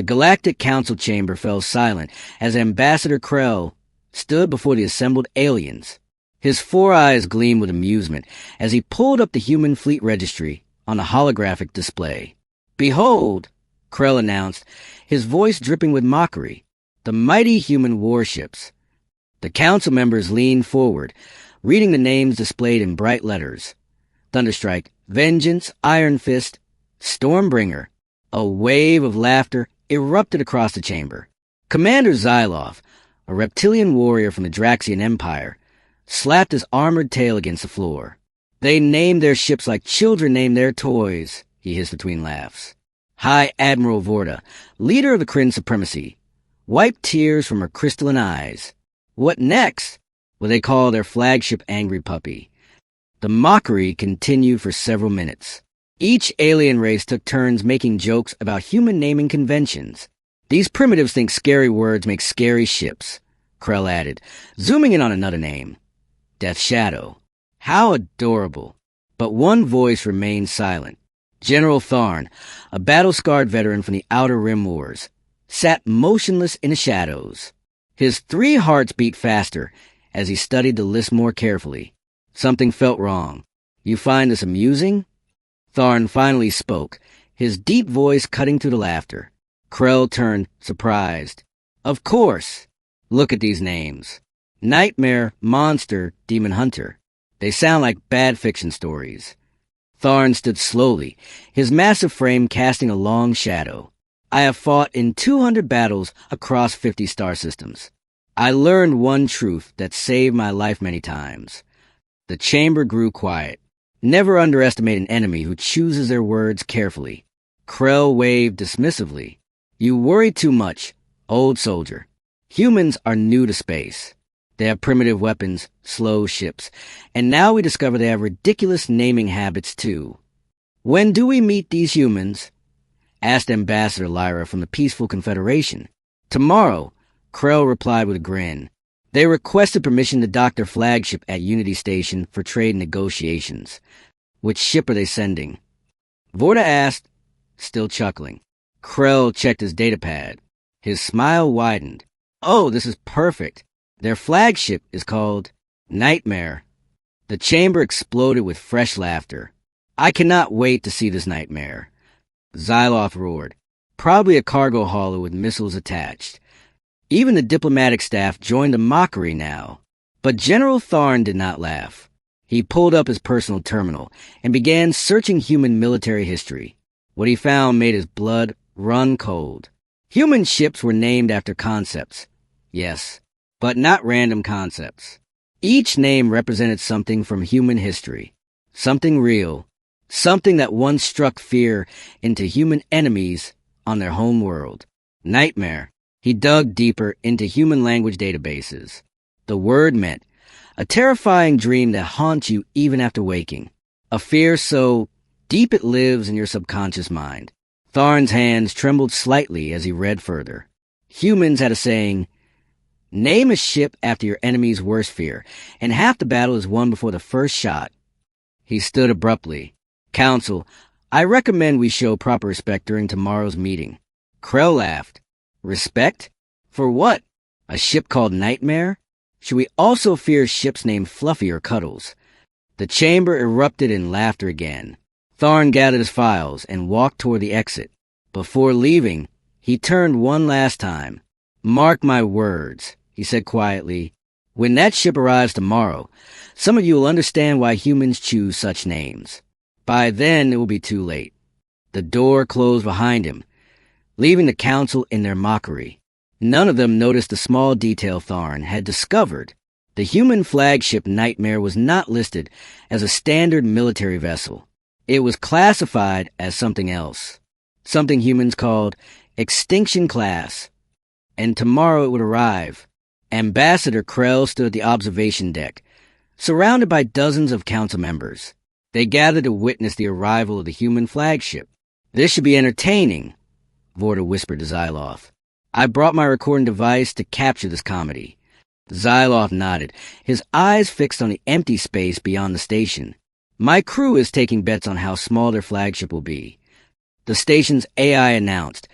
The Galactic Council chamber fell silent as Ambassador Krell stood before the assembled aliens. His 4 eyes gleamed with amusement as he pulled up the human fleet registry on a holographic display. "Behold," Krell announced, his voice dripping with mockery, "the mighty human warships." The council members leaned forward, reading the names displayed in bright letters. Thunderstrike, Vengeance, Iron Fist, Stormbringer. A wave of laughter erupted across the chamber. Commander Xyloth, a reptilian warrior from the Draxian Empire, slapped his armored tail against the floor. "They named their ships like children name their toys," he hissed between laughs. High Admiral Vorta, leader of the Kryn Supremacy, wiped tears from her crystalline eyes. "What next?" Well, they call their flagship Angry Puppy. The mockery continued for several minutes. Each alien race took turns making jokes about human naming conventions. "These primitives think scary words make scary ships," Krell added, zooming in on another name. Death Shadow. How adorable. But one voice remained silent. General Tharn, a battle-scarred veteran from the Outer Rim Wars, sat motionless in the shadows. His 3 hearts beat faster as he studied the list more carefully. Something felt wrong. "You find this amusing?" Tharn finally spoke, his deep voice cutting through the laughter. Krell turned, surprised. "Of course. Look at these names. Nightmare, Monster, Demon Hunter. They sound like bad fiction stories." Tharn stood slowly, his massive frame casting a long shadow. "I have fought in 200 battles across 50 star systems. I learned one truth that saved my life many times." The chamber grew quiet. Never underestimate an enemy who chooses their words carefully. Krell waved dismissively. "You worry too much, old soldier. Humans are new to space. They have primitive weapons, slow ships, and now we discover they have ridiculous naming habits too." "When do we meet these humans?" asked Ambassador Lyra from the Peaceful Confederation. "Tomorrow," Krell replied with a grin. "They requested permission to dock their flagship at Unity Station for trade negotiations. Which ship are they sending?" Vorta asked, still chuckling. Krell checked his datapad. His smile widened. "Oh, this is perfect. Their flagship is called Nightmare." The chamber exploded with fresh laughter. "I cannot wait to see this Nightmare." Xyloth roared. "Probably a cargo hauler with missiles attached." Even the diplomatic staff joined the mockery now. But General Tharn did not laugh. He pulled up his personal terminal and began searching human military history. What he found made his blood run cold. Human ships were named after concepts. Yes, but not random concepts. Each name represented something from human history. Something real. Something that once struck fear into human enemies on their home world. Nightmare. He dug deeper into human language databases. The word meant a terrifying dream that haunts you even after waking. A fear so deep it lives in your subconscious mind. Tharn's hands trembled slightly as he read further. Humans had a saying, "Name a ship after your enemy's worst fear, and half the battle is won before the first shot." He stood abruptly. "Council, I recommend we show proper respect during tomorrow's meeting." Krell laughed. "Respect? For what? A ship called Nightmare? Should we also fear ships named Fluffy or Cuddles?" The chamber erupted in laughter again. Tharn gathered his files and walked toward the exit. Before leaving, he turned one last time. "Mark my words," he said quietly. "When that ship arrives tomorrow, some of you will understand why humans choose such names. By then, it will be too late." The door closed behind him, leaving the council in their mockery. None of them noticed the small detail Tharn had discovered. The human flagship Nightmare was not listed as a standard military vessel. It was classified as something else. Something humans called Extinction Class. And tomorrow it would arrive. Ambassador Krell stood at the observation deck, surrounded by dozens of council members. They gathered to witness the arrival of the human flagship. "This should be entertaining," Vorta whispered to Xyloth. "I brought my recording device to capture this comedy." Xyloth nodded, his eyes fixed on the empty space beyond the station. "My crew is taking bets on how small their flagship will be." The station's AI announced,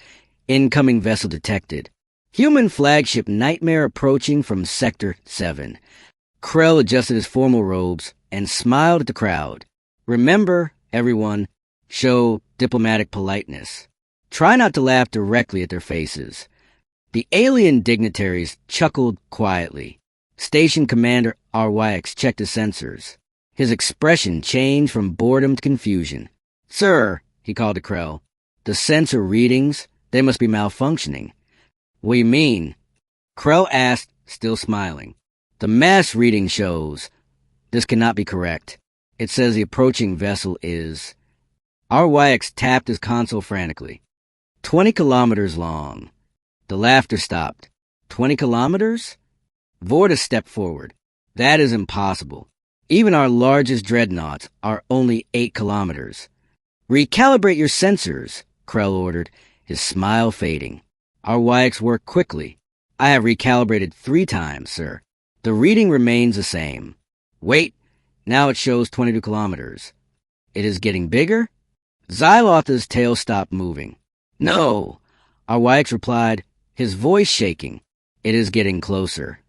Incoming vessel detected. Human flagship Nightmare approaching from Sector 7. Krell adjusted his formal robes and smiled at the crowd. Remember, everyone, show diplomatic politeness. Try not to laugh directly at their faces. The alien dignitaries chuckled quietly. Station Commander RYX checked his sensors. His expression changed from boredom to confusion. "Sir," he called to Krell, "the sensor readings, they must be malfunctioning." "What do you mean?" Krell asked, still smiling. "The mass reading shows. This cannot be correct. It says the approaching vessel is..." RYX tapped his console frantically. 20 kilometers long. The laughter stopped. 20 kilometers? Vorta stepped forward. "That is impossible. Even our largest dreadnoughts are only 8 kilometers. "Recalibrate your sensors," Krell ordered, his smile fading. RYX worked quickly. "I have recalibrated 3 times, sir. The reading remains the same." "Wait, now it shows 22 kilometers. It is getting bigger?" Xylotha's tail stopped moving. "No," RYX replied, his voice shaking. "It is getting closer."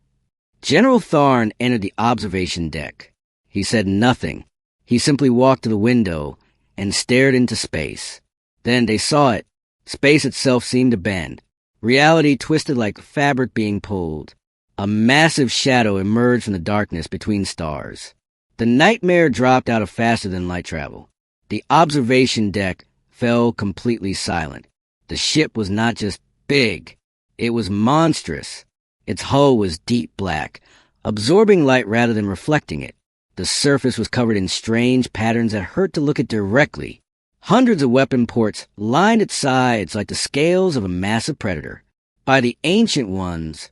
General Tharn entered the observation deck. He said nothing. He simply walked to the window and stared into space. Then they saw it. Space itself seemed to bend. Reality twisted like fabric being pulled. A massive shadow emerged from the darkness between stars. The Nightmare dropped out of faster-than-light travel. The observation deck fell completely silent. The ship was not just big. It was monstrous. Its hull was deep black, absorbing light rather than reflecting it. The surface was covered in strange patterns that hurt to look at directly. Hundreds of weapon ports lined its sides like the scales of a massive predator. By the ancient ones,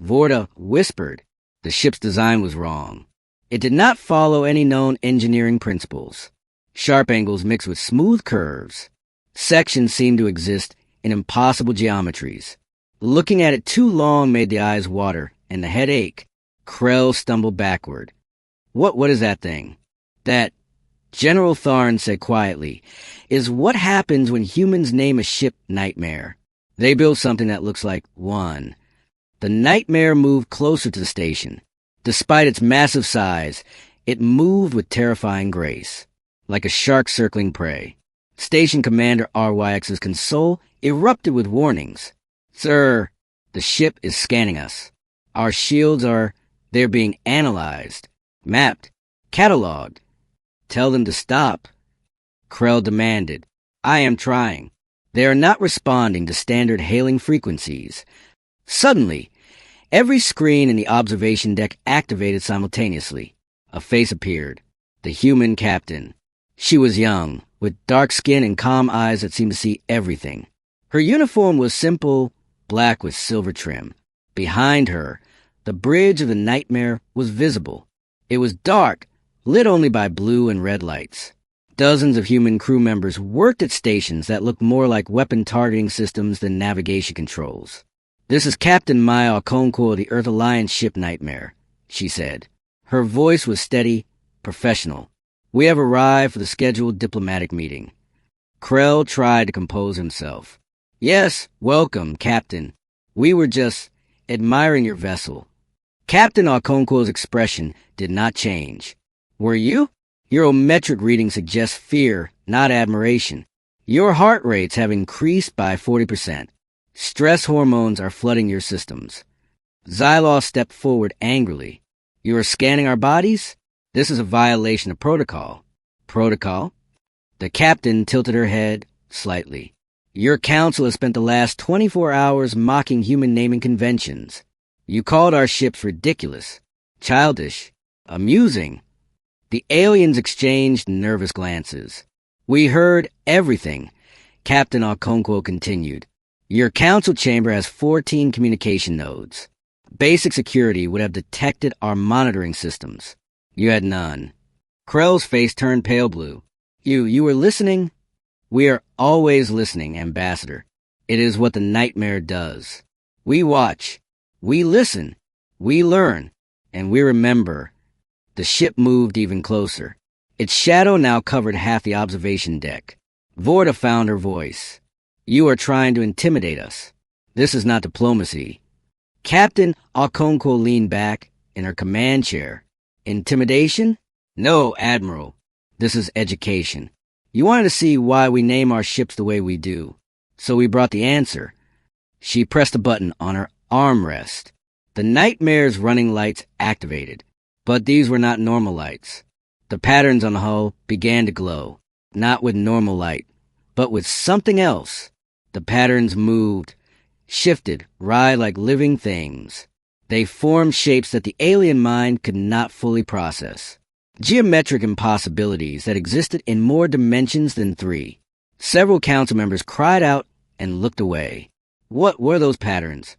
Vorta whispered, the ship's design was wrong. It did not follow any known engineering principles. Sharp angles mixed with smooth curves. Sections seemed to exist in impossible geometries. Looking at it too long made the eyes water and the head ache. Krell stumbled backward. What is that thing?" "That," General Tharn said quietly, "is what happens when humans name a ship Nightmare. They build something that looks like one." The Nightmare moved closer to the station. Despite its massive size, it moved with terrifying grace, like a shark circling prey. Station Commander RYX's console erupted with warnings. "Sir, the ship is scanning us. Our shields they're being analyzed, mapped, cataloged. Tell them to stop." Krell demanded. "I am trying. They are not responding to standard hailing frequencies." Suddenly, every screen in the observation deck activated simultaneously. A face appeared. The human captain. She was young, with dark skin and calm eyes that seemed to see everything. Her uniform was simple, black with silver trim. Behind her, the bridge of the Nightmare was visible. It was dark, lit only by blue and red lights. Dozens of human crew members worked at stations that looked more like weapon targeting systems than navigation controls. "This is Captain Maya Okonkwo of the Earth Alliance ship Nightmare," she said. Her voice was steady, professional. "We have arrived for the scheduled diplomatic meeting." Krell tried to compose himself. "Yes, welcome, Captain. We were just admiring your vessel." Captain Okonkwo's expression did not change. "Were you? Your ometric reading suggests fear, not admiration. Your heart rates have increased by 40%. Stress hormones are flooding your systems." Xyloth stepped forward angrily. "You are scanning our bodies? This is a violation of protocol." "Protocol?" The captain tilted her head slightly. "Your council has spent the last 24 hours mocking human naming conventions. You called our ships ridiculous, childish, amusing." The aliens exchanged nervous glances. "We heard everything," Captain Okonkwo continued. "Your council chamber has 14 communication nodes. Basic security would have detected our monitoring systems. You had none." Krell's face turned pale blue. You were listening?" "We are always listening, Ambassador. It is what the Nightmare does. We watch, we listen, we learn, and we remember." The ship moved even closer. Its shadow now covered half the observation deck. Vorta found her voice. You are trying to intimidate us. This is not diplomacy. Captain Okonkwo leaned back in her command chair. Intimidation? No, Admiral. This is education. You wanted to see why we name our ships the way we do. So we brought the answer. She pressed a button on her armrest. The Nightmare's running lights activated. But these were not normal lights. The patterns on the hull began to glow, not with normal light, but with something else. The patterns moved, shifted, writhed like living things. They formed shapes that the alien mind could not fully process. Geometric impossibilities that existed in more dimensions than 3. Several council members cried out and looked away. What were those patterns?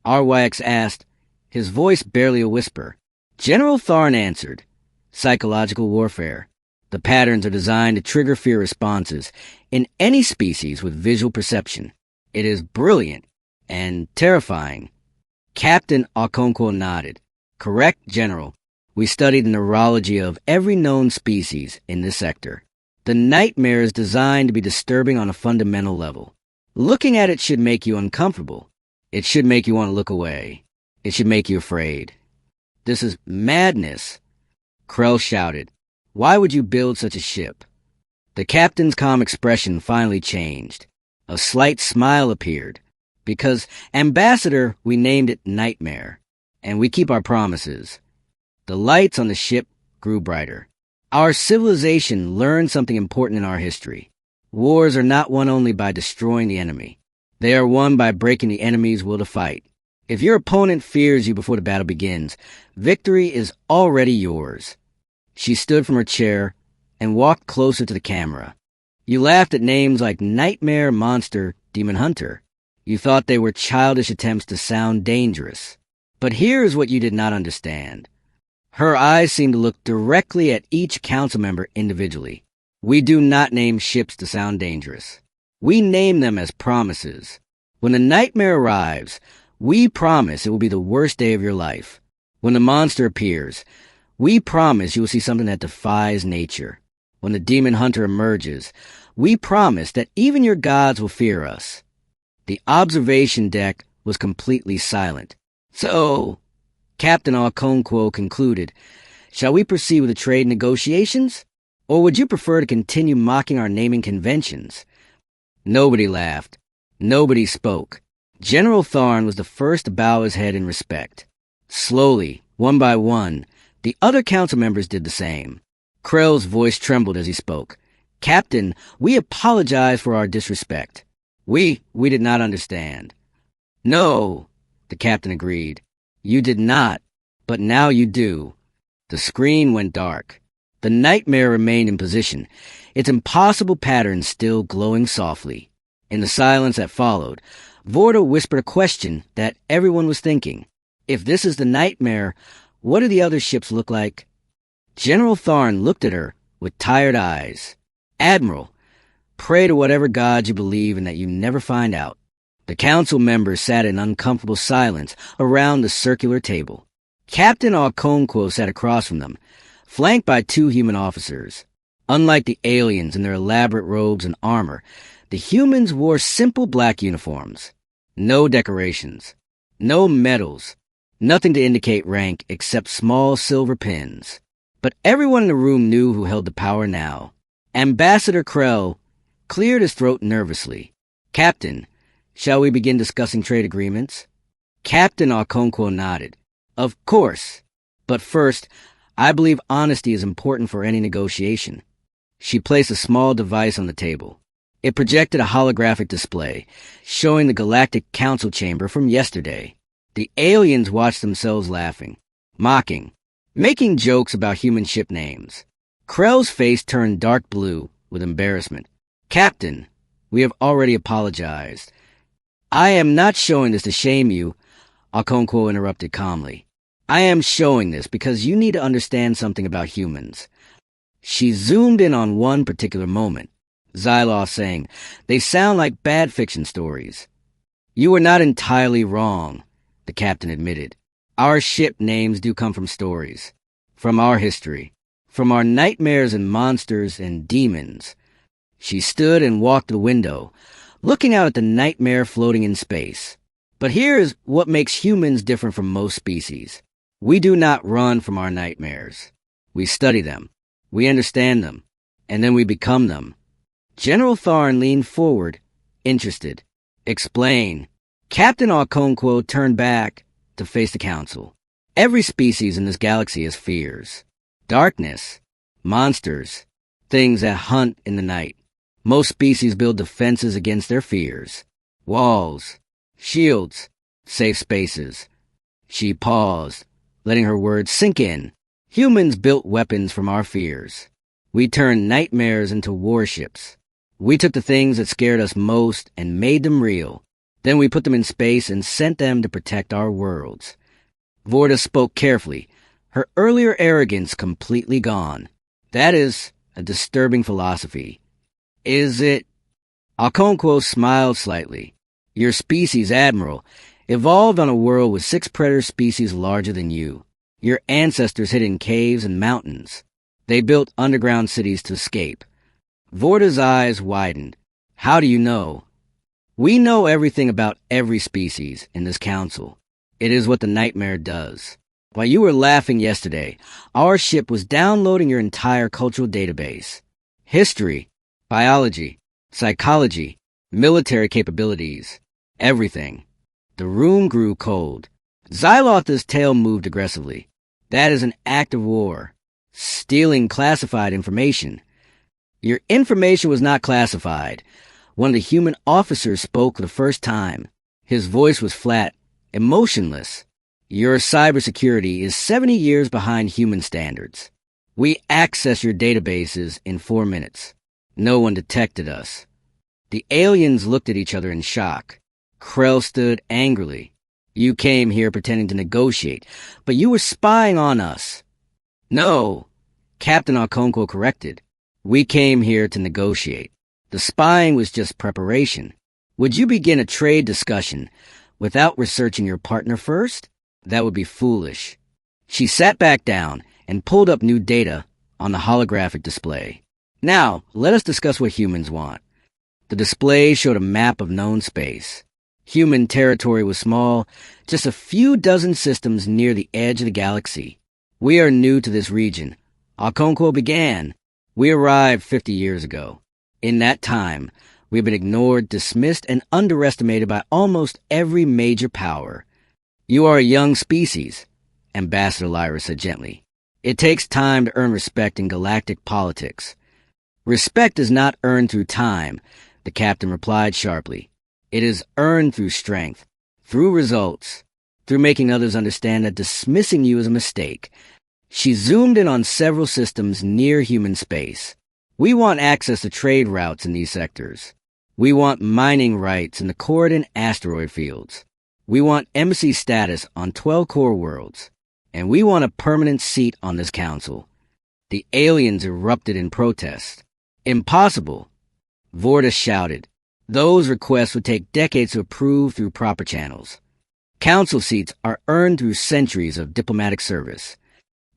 RYX asked, his voice barely a whisper. General Tharn answered, psychological warfare. The patterns are designed to trigger fear responses in any species with visual perception. It is brilliant and terrifying. Captain Okonkwo nodded. Correct, General. We studied the neurology of every known species in this sector. The Nightmare is designed to be disturbing on a fundamental level. Looking at it should make you uncomfortable. It should make you want to look away. It should make you afraid. This is madness. Krell shouted. Why would you build such a ship? The captain's calm expression finally changed. A slight smile appeared. Because, Ambassador, we named it Nightmare. And we keep our promises. The lights on the ship grew brighter. Our civilization learned something important in our history. Wars are not won only by destroying the enemy. They are won by breaking the enemy's will to fight. If your opponent fears you before the battle begins, victory is already yours. She stood from her chair and walked closer to the camera. You laughed at names like Nightmare, Monster, Demon Hunter. You thought they were childish attempts to sound dangerous. But here is what you did not understand. Her eyes seemed to look directly at each council member individually. We do not name ships to sound dangerous. We name them as promises. When the Nightmare arrives, we promise it will be the worst day of your life. When the monster appears, we promise you will see something that defies nature. When the Demon Hunter emerges, we promise that even your gods will fear us. The observation deck was completely silent. So, Captain Okonkwo concluded, shall we proceed with the trade negotiations? Or would you prefer to continue mocking our naming conventions? Nobody laughed. Nobody spoke. General Tharn was the first to bow his head in respect. Slowly, one by one, the other council members did the same. Krell's voice trembled as he spoke. Captain, we apologize for our disrespect. We did not understand. No, the captain agreed. You did not, but now you do. The screen went dark. The Nightmare remained in position, its impossible pattern still glowing softly. In the silence that followed, Vorta whispered a question that everyone was thinking. If this is the Nightmare, what do the other ships look like? General Tharn looked at her with tired eyes. Admiral, pray to whatever god you believe in that you never find out. The council members sat in uncomfortable silence around the circular table. Captain Okonkwo sat across from them, flanked by 2 human officers. Unlike the aliens in their elaborate robes and armor, the humans wore simple black uniforms. No decorations. No medals. Nothing to indicate rank except small silver pins. But everyone in the room knew who held the power now. Ambassador Krell cleared his throat nervously. Captain, shall we begin discussing trade agreements? Captain Okonkwo nodded. Of course. But first, I believe honesty is important for any negotiation. She placed a small device on the table. It projected a holographic display, showing the Galactic Council chamber from yesterday. The aliens watched themselves laughing, mocking, making jokes about human ship names. Krell's face turned dark blue with embarrassment. Captain, we have already apologized. I am not showing this to shame you, Okonkwo interrupted calmly. I am showing this because you need to understand something about humans. She zoomed in on one particular moment. Xyloth saying, they sound like bad fiction stories. You were not entirely wrong, the captain admitted. Our ship names do come from stories. From our history. From our nightmares and monsters and demons. She stood and walked to the window, looking out at the nightmare floating in space. But here's what makes humans different from most species. We do not run from our nightmares. We study them, we understand them, and then we become them. General Tharn leaned forward, interested. Explain. Captain Okonkwo turned back to face the council. Every species in this galaxy has fears. Darkness, monsters, things that hunt in the night. Most species build defenses against their fears. Walls, shields, safe spaces. She paused, letting her words sink in. Humans built weapons from our fears. We turned nightmares into warships. We took the things that scared us most and made them real. Then we put them in space and sent them to protect our worlds. Vorta spoke carefully, her earlier arrogance completely gone. That is a disturbing philosophy. Is it? Okonkwo smiled slightly. Your species, Admiral, evolved on a world with 6 predator species larger than you. Your ancestors hid in caves and mountains. They built underground cities to escape. Vorta's eyes widened. How do you know? We know everything about every species in this council. It is what the nightmare does. While you were laughing yesterday, our ship was downloading your entire cultural database. History, biology, psychology, military capabilities, everything. The room grew cold. Xylotha's tail moved aggressively. That is an act of war. Stealing classified information. Your information was not classified. One of the human officers spoke for the first time. His voice was flat, emotionless. Your cybersecurity is 70 years behind human standards. We accessed your databases in 4 minutes. No one detected us. The aliens looked at each other in shock. Krell stood angrily. You came here pretending to negotiate, but you were spying on us. No, Captain Okonkwo corrected. We came here to negotiate. The spying was just preparation. Would you begin a trade discussion without researching your partner first? That would be foolish. She sat back down and pulled up new data on the holographic display. Now, let us discuss what humans want. The display showed a map of known space. Human territory was small, just a few dozen systems near the edge of the galaxy. We are new to this region. Okonkwo began. We arrived 50 years ago. In that time, we have been ignored, dismissed, and underestimated by almost every major power. You are a young species, Ambassador Lyra said gently. It takes time to earn respect in galactic politics. Respect is not earned through time, the captain replied sharply. It is earned through strength, through results, through making others understand that dismissing you is a mistake. She zoomed in on several systems near human space. We want access to trade routes in these sectors. We want mining rights in the Corridon asteroid fields. We want embassy status on 12 core worlds. And we want a permanent seat on this council. The aliens erupted in protest. Impossible, Vorta shouted. Those requests would take decades to approve through proper channels. Council seats are earned through centuries of diplomatic service.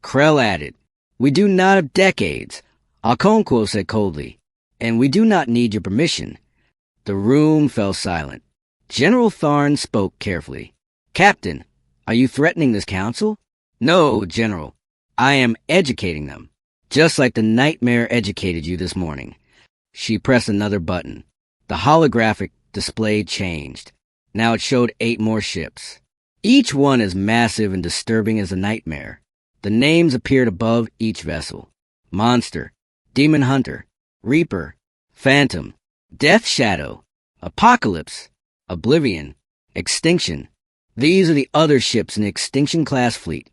Krell added, We do not have decades, Okonkwo said coldly, and we do not need your permission. The room fell silent. General Tharn spoke carefully. Captain, are you threatening this council? No, General. I am educating them, just like the nightmare educated you this morning. She pressed another button. The holographic display changed. Now it showed 8 more ships. Each one as massive and disturbing as a nightmare. The names appeared above each vessel. Monster, Demon Hunter, Reaper, Phantom, Death Shadow, Apocalypse, Oblivion, Extinction. These are the other ships in the Extinction-class fleet,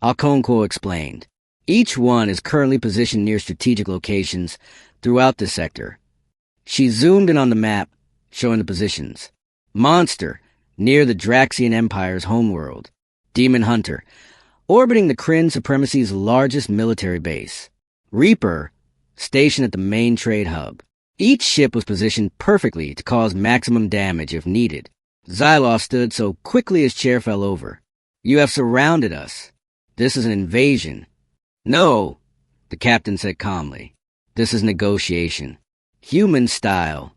Okonkwo explained. Each one is currently positioned near strategic locations throughout the sector. She zoomed in on the map, showing the positions. Monster, near the Draxian Empire's homeworld. Demon Hunter, orbiting the Kryn Supremacy's largest military base. Reaper, stationed at the main trade hub. Each ship was positioned perfectly to cause maximum damage if needed. Xyloth stood so quickly his chair fell over. You have surrounded us. This is an invasion. No, the captain said calmly. This is negotiation. Human style.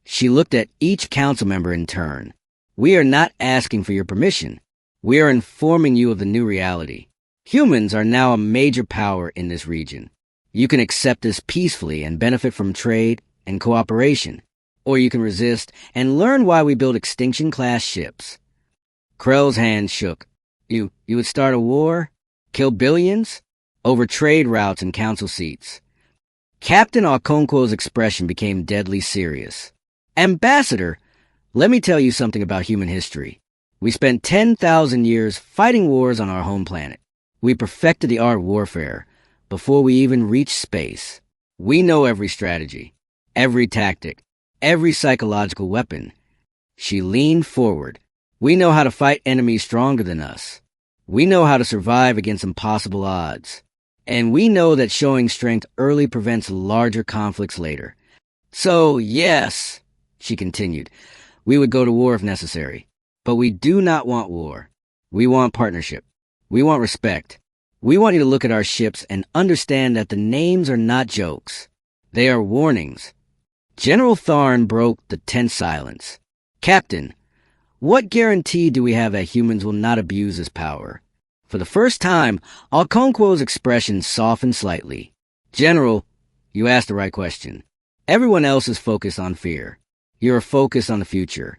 She looked at each council member in turn. We are not asking for your permission. We are informing you of the new reality. Humans are now a major power in this region. You can accept this peacefully and benefit from trade and cooperation, or you can resist and learn why we build extinction-class ships. Krell's hand shook. You would start a war? Kill billions? Over trade routes and council seats. Captain Okonkwo's expression became deadly serious. Ambassador, let me tell you something about human history. We spent 10,000 years fighting wars on our home planet. We perfected the art of warfare before we even reached space. We know every strategy, every tactic, every psychological weapon. She leaned forward. We know how to fight enemies stronger than us. We know how to survive against impossible odds. And we know that showing strength early prevents larger conflicts later. So, yes, she continued, we would go to war if necessary. But we do not want war. We want partnership. We want respect. We want you to look at our ships and understand that the names are not jokes. They are warnings. General Tharn broke the tense silence. Captain, what guarantee do we have that humans will not abuse this power? For the first time, Okonkwo's expression softened slightly. General, you asked the right question. Everyone else is focused on fear. You are focused on the future.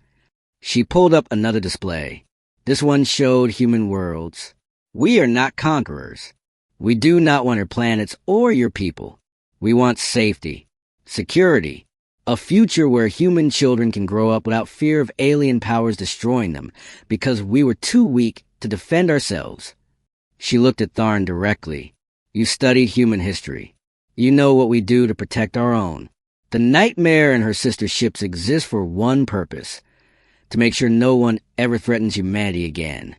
She pulled up another display. This one showed human worlds. We are not conquerors. We do not want your planets or your people. We want safety, security, a future where human children can grow up without fear of alien powers destroying them because we were too weak to defend ourselves. She looked at Tharn directly. You studied human history. You know what we do to protect our own. The Nightmare and her sister ships exist for one purpose, to make sure no one ever threatens humanity again.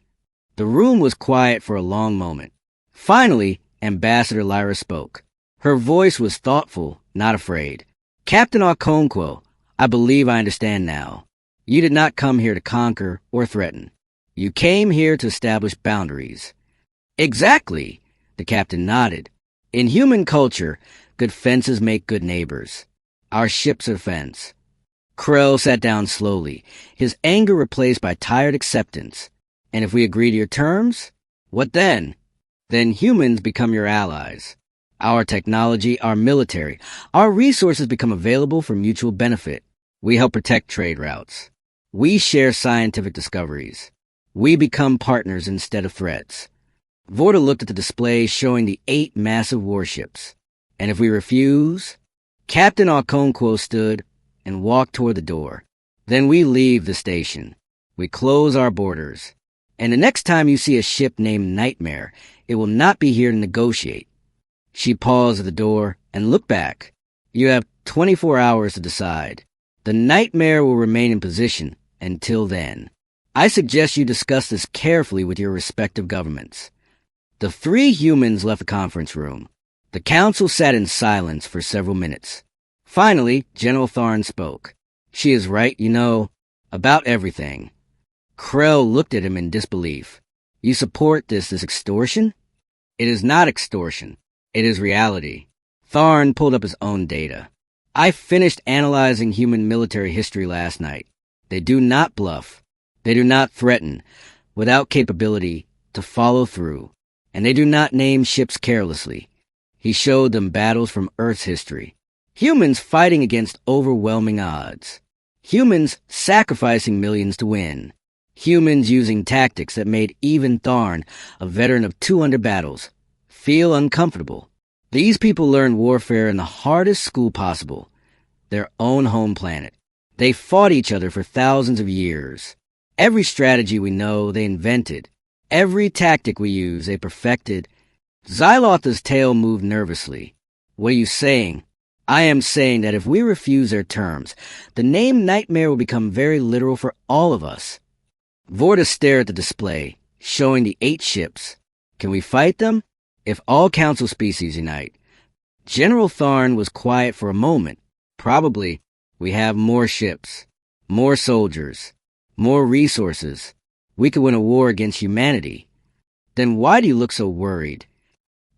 The room was quiet for a long moment. Finally, Ambassador Lyra spoke. Her voice was thoughtful, not afraid. Captain Okonkwo, I believe I understand now. You did not come here to conquer or threaten. You came here to establish boundaries. Exactly, the captain nodded. In human culture, good fences make good neighbors. Our ships are fence. Krell sat down slowly, his anger replaced by tired acceptance. And if we agree to your terms, what then? Then humans become your allies. Our technology, our military, our resources become available for mutual benefit. We help protect trade routes. We share scientific discoveries. We become partners instead of threats. Vorta looked at the display showing the 8 massive warships. And if we refuse? Captain Okonkwo stood and walked toward the door. Then we leave the station. We close our borders. And the next time you see a ship named Nightmare, it will not be here to negotiate. She paused at the door and looked back. You have 24 hours to decide. The Nightmare will remain in position until then. I suggest you discuss this carefully with your respective governments. The 3 humans left the conference room. The council sat in silence for several minutes. Finally, General Tharn spoke. She is right, about everything. Krell looked at him in disbelief. You support this extortion? It is not extortion. It is reality. Tharn pulled up his own data. I finished analyzing human military history last night. They do not bluff. They do not threaten without capability to follow through. And they do not name ships carelessly. He showed them battles from Earth's history. Humans fighting against overwhelming odds. Humans sacrificing millions to win. Humans using tactics that made even Tharn, a veteran of 200 battles, feel uncomfortable. These people learned warfare in the hardest school possible, their own home planet. They fought each other for thousands of years. Every strategy we know, they invented. Every tactic we use, they perfected. Xylotha's tail moved nervously. What are you saying? I am saying that if we refuse their terms, the name Nightmare will become very literal for all of us. Vorta stared at the display, showing the 8 ships. Can we fight them? If all council species unite. General Tharn was quiet for a moment. Probably. We have more ships, more soldiers, more resources. We could win a war against humanity. Then why do you look so worried?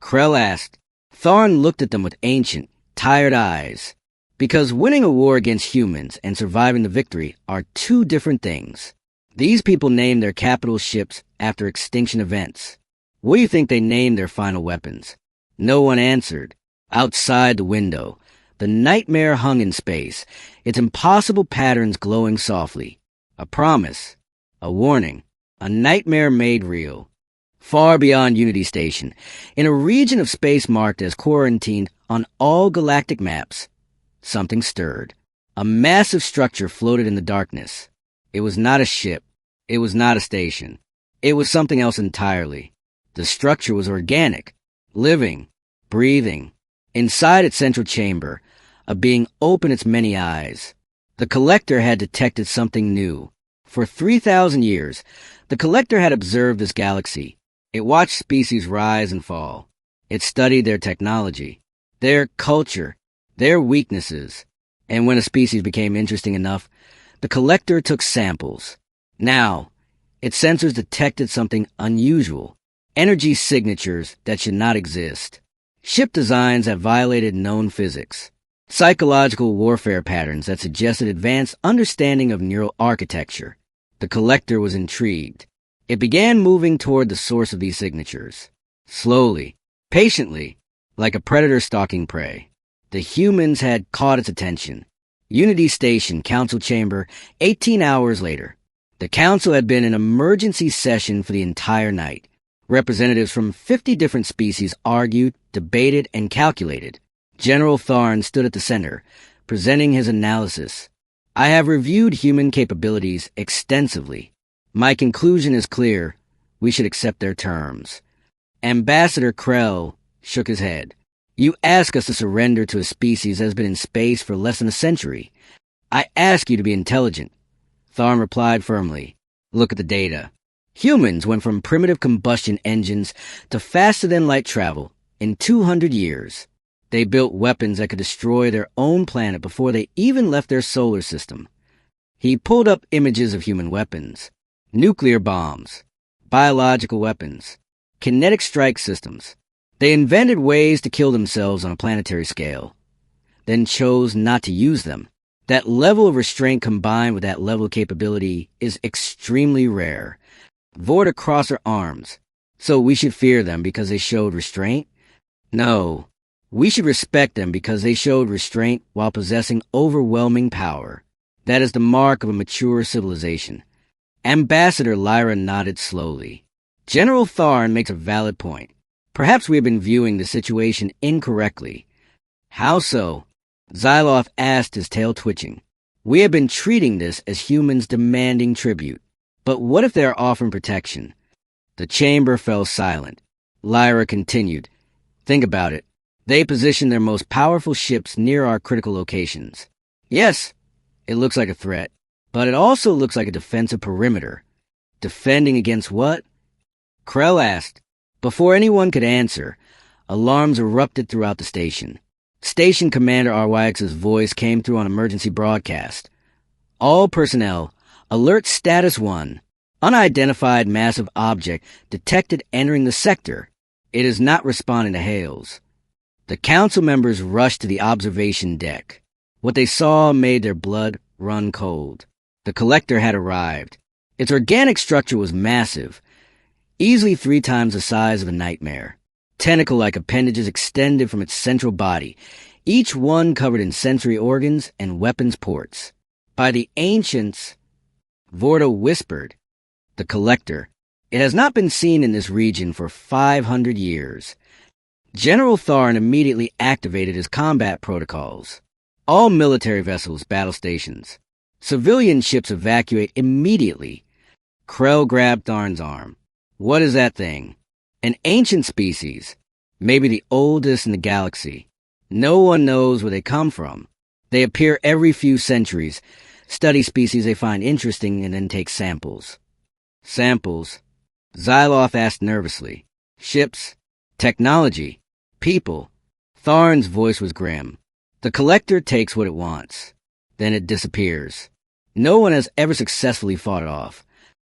Krell asked. Tharn looked at them with ancient, tired eyes. Because winning a war against humans and surviving the victory are two different things. These people named their capital ships after extinction events. What do you think they named their final weapons? No one answered. Outside the window, the nightmare hung in space, its impossible patterns glowing softly. A promise, a warning, a nightmare made real. Far beyond Unity Station, in a region of space marked as quarantined on all galactic maps, something stirred. A massive structure floated in the darkness. It was not a ship. It was not a station. It was something else entirely. The structure was organic, living, breathing. Inside its central chamber, a being opened its many eyes. The Collector had detected something new. For 3,000 years, the Collector had observed this galaxy. It watched species rise and fall. It studied their technology, their culture, their weaknesses. And when a species became interesting enough, the Collector took samples. Now, its sensors detected something unusual. Energy signatures that should not exist. Ship designs that violated known physics. Psychological warfare patterns that suggested advanced understanding of neural architecture. The Collector was intrigued. It began moving toward the source of these signatures. Slowly, patiently, like a predator stalking prey. The humans had caught its attention. Unity Station, Council Chamber, 18 hours later. The Council had been in emergency session for the entire night. Representatives from 50 different species argued, debated, and calculated. General Tharn stood at the center, presenting his analysis. I have reviewed human capabilities extensively. My conclusion is clear. We should accept their terms. Ambassador Krell shook his head. You ask us to surrender to a species that has been in space for less than a century. I ask you to be intelligent. Tharn replied firmly. Look at the data. Humans went from primitive combustion engines to faster-than-light travel in 200 years. They built weapons that could destroy their own planet before they even left their solar system. He pulled up images of human weapons. Nuclear bombs, biological weapons, kinetic strike systems. They invented ways to kill themselves on a planetary scale, then chose not to use them. That level of restraint combined with that level of capability is extremely rare. Vorta crossed her arms. So we should fear them because they showed restraint? No. We should respect them because they showed restraint while possessing overwhelming power. That is the mark of a mature civilization. Ambassador Lyra nodded slowly. General Tharn makes a valid point. Perhaps we have been viewing the situation incorrectly. How so? Xyloth asked, his tail twitching. We have been treating this as humans demanding tribute. But what if they are offering protection? The chamber fell silent. Lyra continued. Think about it. They position their most powerful ships near our critical locations. Yes, it looks like a threat, but it also looks like a defensive perimeter. Defending against what? Krell asked. Before anyone could answer, alarms erupted throughout the station. Station Commander Arwaix's voice came through on emergency broadcast. All personnel, alert status 1. Unidentified massive object detected entering the sector. It is not responding to hails. The council members rushed to the observation deck. What they saw made their blood run cold. The Collector had arrived. Its organic structure was massive, easily 3 times the size of a nightmare. Tentacle-like appendages extended from its central body, each one covered in sensory organs and weapons ports. By the ancients, Vorta whispered, the Collector. It has not been seen in this region for 500 years. General Tharn immediately activated his combat protocols. All military vessels battle stations. Civilian ships evacuate immediately. Krell grabbed Tharn's arm. What is that thing? An ancient species. Maybe the oldest in the galaxy. No one knows where they come from. They appear every few centuries, study species they find interesting, and then take samples. Samples? Xyloth asked nervously. Ships? Technology? People? Tharn's voice was grim. The Collector takes what it wants. Then it disappears. No one has ever successfully fought it off.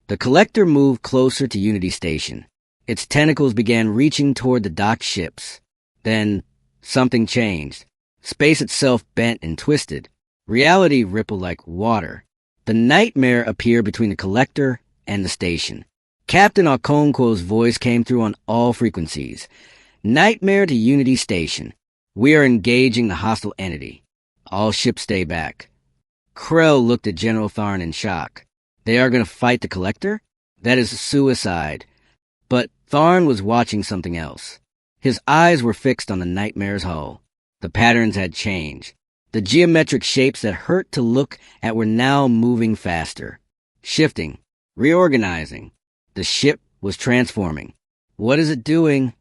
The Collector moved closer to Unity Station. Its tentacles began reaching toward the docked ships. Then, something changed. Space itself bent and twisted. Reality rippled like water. The nightmare appeared between the collector and the station. Captain Okonkwo's voice came through on all frequencies. Nightmare to Unity Station. We are engaging the hostile entity. All ships stay back. Krell looked at General Tharn in shock. They are going to fight the collector? That is suicide. But Tharn was watching something else. His eyes were fixed on the nightmare's hull. The patterns had changed. The geometric shapes that hurt to look at were now moving faster. Shifting. Reorganizing. The ship was transforming. What is it doing?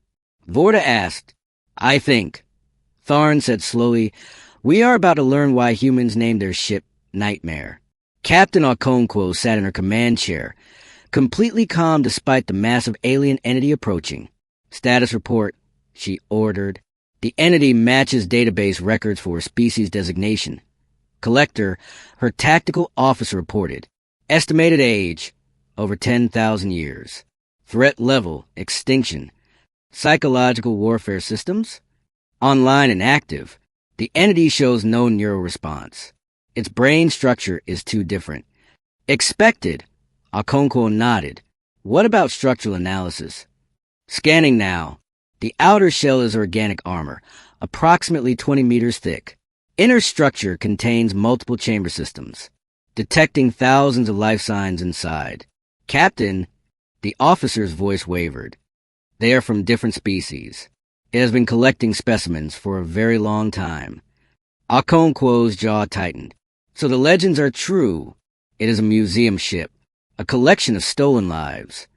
Vorta asked. I think. Tharn said slowly, we are about to learn why humans named their ship Nightmare. Captain Okonkwo sat in her command chair, completely calm despite the massive alien entity approaching. Status report, she ordered. The entity matches database records for species designation. Collector, her tactical officer reported. Estimated age, over 10,000 years. Threat level, extinction. Psychological warfare systems, online and active. The entity shows no neural response. Its brain structure is too different. Expected. Okonkwo nodded. What about structural analysis? Scanning now. The outer shell is organic armor, approximately 20 meters thick. Inner structure contains multiple chamber systems, detecting thousands of life signs inside. Captain, the officer's voice wavered. They are from different species. It has been collecting specimens for a very long time. Okonkwo's jaw tightened. So the legends are true. It is a museum ship, a collection of stolen lives.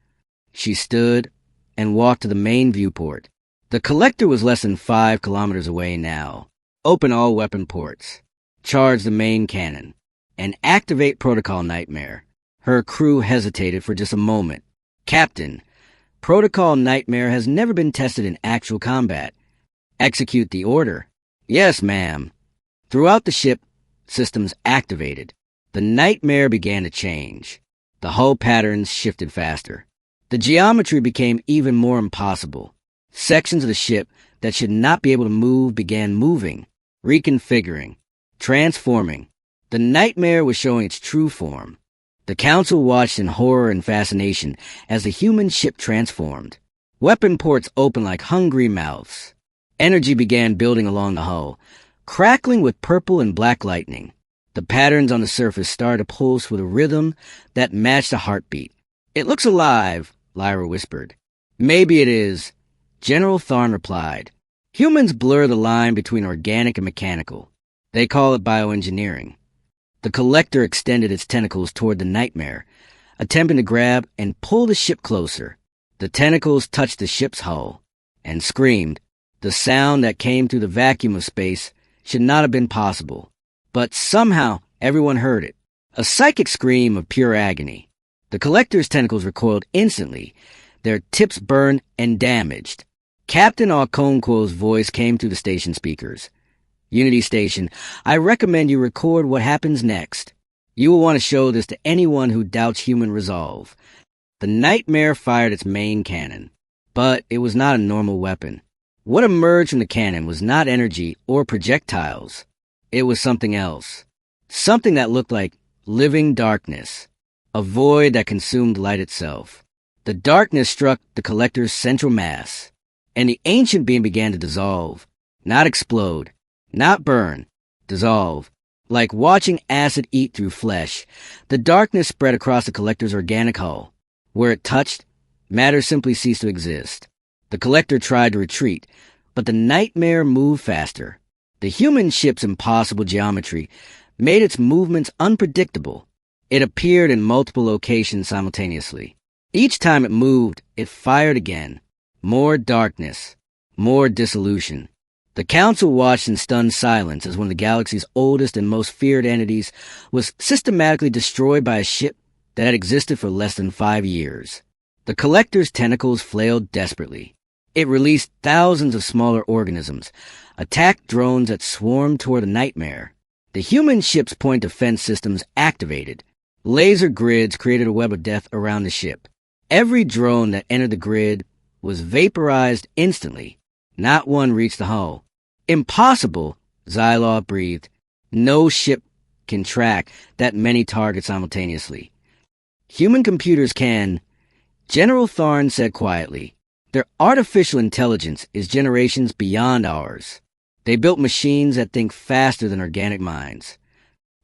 She stood and walked to the main viewport. The collector was less than 5 kilometers away now. Open all weapon ports. Charge the main cannon. And activate Protocol Nightmare. Her crew hesitated for just a moment. Captain, Protocol Nightmare has never been tested in actual combat. Execute the order. Yes, ma'am. Throughout the ship, systems activated. The Nightmare began to change. The hull patterns shifted faster. The geometry became even more impossible. Sections of the ship that should not be able to move began moving, reconfiguring, transforming. The Nightmare was showing its true form. The Council watched in horror and fascination as the human ship transformed. Weapon ports opened like hungry mouths. Energy began building along the hull, crackling with purple and black lightning. The patterns on the surface started to pulse with a rhythm that matched a heartbeat. It looks alive, Lyra whispered. Maybe it is, General Tharn replied. Humans blur the line between organic and mechanical. They call it bioengineering. The collector extended its tentacles toward the Nightmare, attempting to grab and pull the ship closer. The tentacles touched the ship's hull and screamed. The sound that came through the vacuum of space should not have been possible. But somehow everyone heard it. A psychic scream of pure agony. The collector's tentacles recoiled instantly, their tips burned and damaged. Captain Okonkwo's voice came through the station speakers. Unity Station, I recommend you record what happens next. You will want to show this to anyone who doubts human resolve. The Nightmare fired its main cannon, but it was not a normal weapon. What emerged from the cannon was not energy or projectiles. It was something else. Something that looked like living darkness, a void that consumed light itself. The darkness struck the collector's central mass, and the ancient being began to dissolve, not explode. Not burn, dissolve. Like watching acid eat through flesh, the darkness spread across the collector's organic hull. Where it touched, matter simply ceased to exist. The collector tried to retreat, but the Nightmare moved faster. The human ship's impossible geometry made its movements unpredictable. It appeared in multiple locations simultaneously. Each time it moved, it fired again. More darkness, more dissolution. The Council watched in stunned silence as one of the galaxy's oldest and most feared entities was systematically destroyed by a ship that had existed for less than 5 years. The collector's tentacles flailed desperately. It released thousands of smaller organisms, attacked drones that swarmed toward the Nightmare. The human ship's point defense systems activated. Laser grids created a web of death around the ship. Every drone that entered the grid was vaporized instantly. Not one reached the hull. Impossible, Xylov breathed. No ship can track that many targets simultaneously. Human computers can, General Tharn said quietly. Their artificial intelligence is generations beyond ours. They built machines that think faster than organic minds.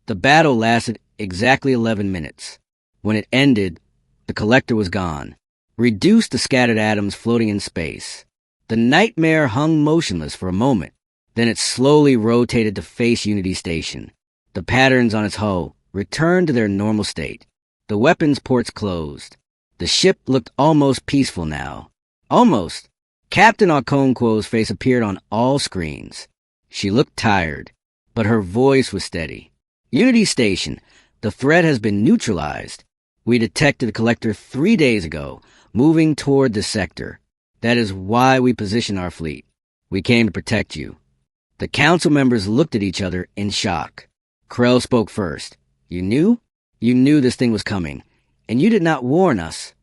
The battle lasted exactly 11 minutes. When it ended, the collector was gone, reduced to scattered atoms floating in space. The nightmare hung motionless for a moment. Then it slowly rotated to face Unity Station. The patterns on its hull returned to their normal state. The weapons ports closed. The ship looked almost peaceful now. Almost. Captain Okonkwo's face appeared on all screens. She looked tired, but her voice was steady. Unity Station, the threat has been neutralized. We detected the collector 3 days ago, moving toward this sector. That is why we position our fleet. We came to protect you. The council members looked at each other in shock. Krell spoke first. You knew? You knew this thing was coming, and you did not warn us.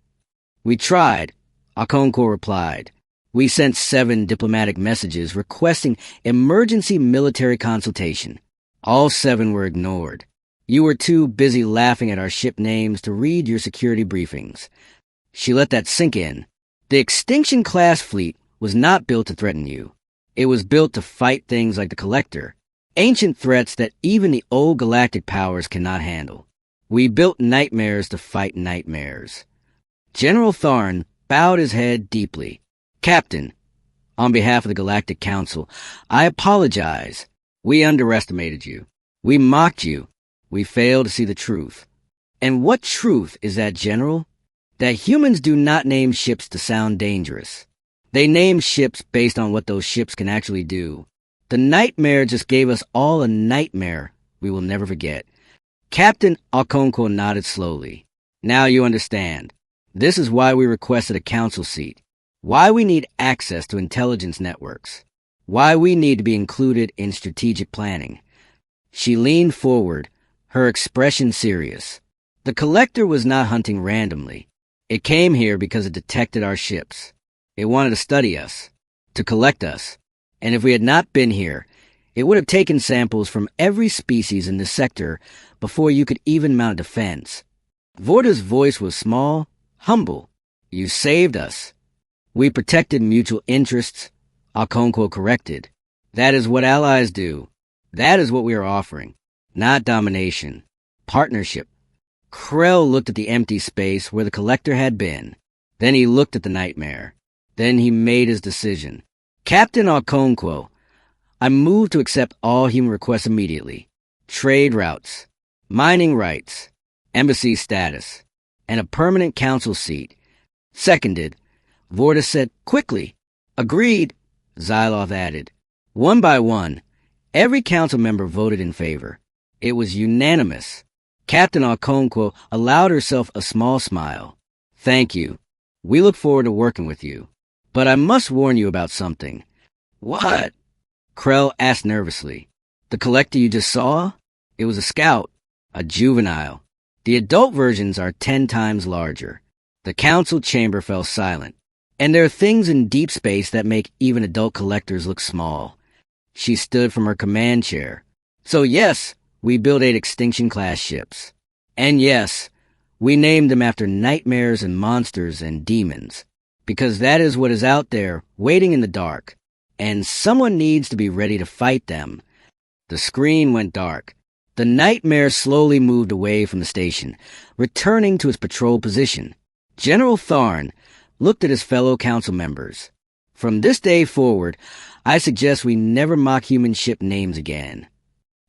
We tried, Okonkwo replied. We sent 7 diplomatic messages requesting emergency military consultation. All 7 were ignored. You were too busy laughing at our ship names to read your security briefings. She let that sink in. The Extinction-class fleet was not built to threaten you. It was built to fight things like the Collector, ancient threats that even the old galactic powers cannot handle. We built nightmares to fight nightmares. General Tharn bowed his head deeply. Captain, on behalf of the Galactic Council, I apologize. We underestimated you. We mocked you. We failed to see the truth. And what truth is that, General? That humans do not name ships to sound dangerous. They name ships based on what those ships can actually do. The nightmare just gave us all a nightmare we will never forget. Captain Okonkwo nodded slowly. Now you understand. This is why we requested a council seat. Why we need access to intelligence networks. Why we need to be included in strategic planning. She leaned forward, her expression serious. The Collector was not hunting randomly. It came here because it detected our ships. It wanted to study us, to collect us. And if we had not been here, it would have taken samples from every species in this sector before you could even mount a defense. Vorda's voice was small, humble. You saved us. We protected mutual interests, Okonkwo corrected. That is what allies do. That is what we are offering. Not domination. Partnership. Krell looked at the empty space where the Collector had been. Then he looked at the nightmare. Then he made his decision. Captain Okonkwo, I move to accept all human requests immediately. Trade routes, mining rights, embassy status, and a permanent council seat. Seconded. Vorda said quickly. Agreed, Xylov added. One by one, every council member voted in favor. It was unanimous. Captain Okonkwo allowed herself a small smile. Thank you. We look forward to working with you. But I must warn you about something. What? Krell asked nervously. The Collector you just saw? It was a scout, a juvenile. The adult versions are 10 times larger. The council chamber fell silent. And there are things in deep space that make even adult collectors look small. She stood from her command chair. So yes, we built 8 Extinction-class ships. And yes, we named them after nightmares and monsters and demons. Because that is what is out there, waiting in the dark. And someone needs to be ready to fight them. The screen went dark. The nightmare slowly moved away from the station, returning to its patrol position. General Tharn looked at his fellow council members. From this day forward, I suggest we never mock human ship names again.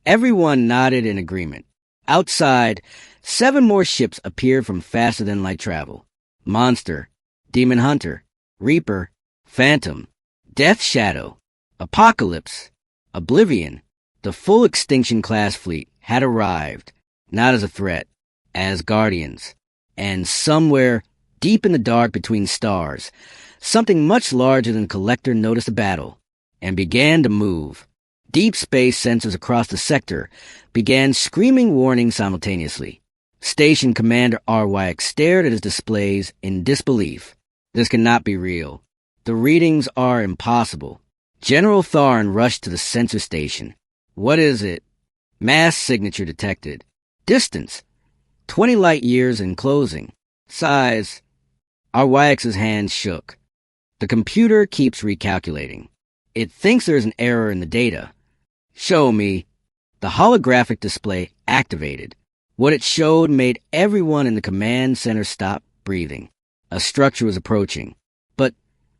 Everyone nodded in agreement. Outside, 7 more ships appeared from faster-than-light travel. Monster, Demon Hunter, Reaper, Phantom, Death Shadow, Apocalypse, Oblivion. The full Extinction-class fleet had arrived, not as a threat, as guardians. And somewhere, deep in the dark between stars, something much larger than Collector noticed a battle, and began to move. Deep space sensors across the sector began screaming warnings simultaneously. Station Commander Arwyk stared at his displays in disbelief. This cannot be real. The readings are impossible. General Tharn rushed to the sensor station. What is it? Mass signature detected. Distance. 20 light years in closing. Size. Our YX's hand shook. The computer keeps recalculating. It thinks there's an error in the data. Show me. The holographic display activated. What it showed made everyone in the command center stop breathing. A structure was approaching. But